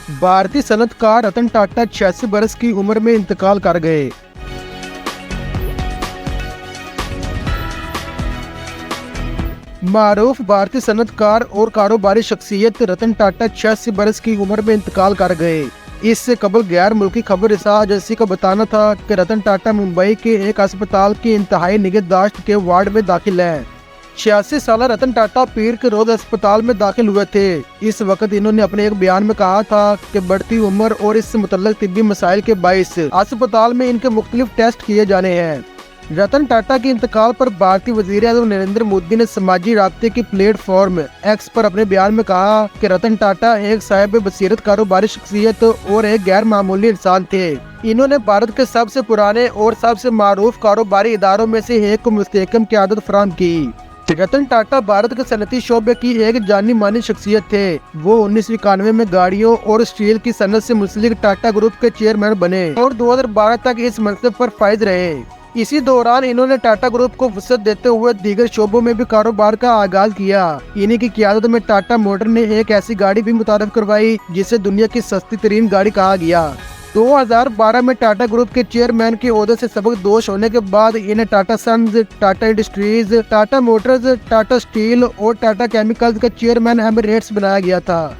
भारतीय सनतकार रतन टाटा 86 बरस की उम्र में इंतकाल कर गए। मारूफ भारतीय सनतकार और कारोबारी शख्सियत रतन टाटा 86 बरस की उम्र में इंतकाल कर गए। इससे कबल गैर मुल्की खबर रिसां एजेंसी का बताना था कि रतन टाटा मुंबई के एक अस्पताल की इंतहाई निगहदाश्त के वार्ड में दाखिल हैं। 86 साल रतन टाटा पीर के रोज अस्पताल में दाखिल हुए थे। इस वक्त इन्होंने अपने एक बयान में कहा था कि बढ़ती उम्र और इससे मुतल्लिक तिब्बी मसाइल के बाइस अस्पताल में इनके मुख्तलिफ टेस्ट किए जाने हैं। रतन टाटा के इंतकाल पर भारतीय वज़ीर-ए-आज़म नरेंद्र मोदी ने समाजी राब्ते की प्लेटफॉर्म एक्स पर अपने बयान में कहा कि रतन टाटा एक साहिब बसीरत कारोबारी शख्सियत और एक गैर मामूली इंसान थे। इन्होंने भारत के सबसे पुराने और सबसे मारूफ कारोबारी इदारों में से एक को मुस्तहकम क़यादत फराहम की। रतन टाटा भारत के सनती शोबे की एक जानी मानी शख्सियत थे। वो 1991 में गाड़ियों और स्टील की सनत से मुंसलिक टाटा ग्रुप के चेयरमैन बने और 2012 तक इस मनसब पर फाइज रहे। इसी दौरान इन्होंने टाटा ग्रुप को वसअत देते हुए दीगर शोबों में भी कारोबार का आगाज किया। इन्हीं की क़यादत में टाटा मोटर ने एक ऐसी गाड़ी भी मुतारफ करवाई जिसे दुनिया की सस्ती तरीन गाड़ी कहा गया। 2012 में टाटा ग्रुप के चेयरमैन के ओहदे से सबकदोश होने के बाद इन्हें Tata Sons, Tata Industries, Tata Motors, Tata Steel और टाटा केमिकल्स का चेयरमैन एमिरेट्स बनाया गया था।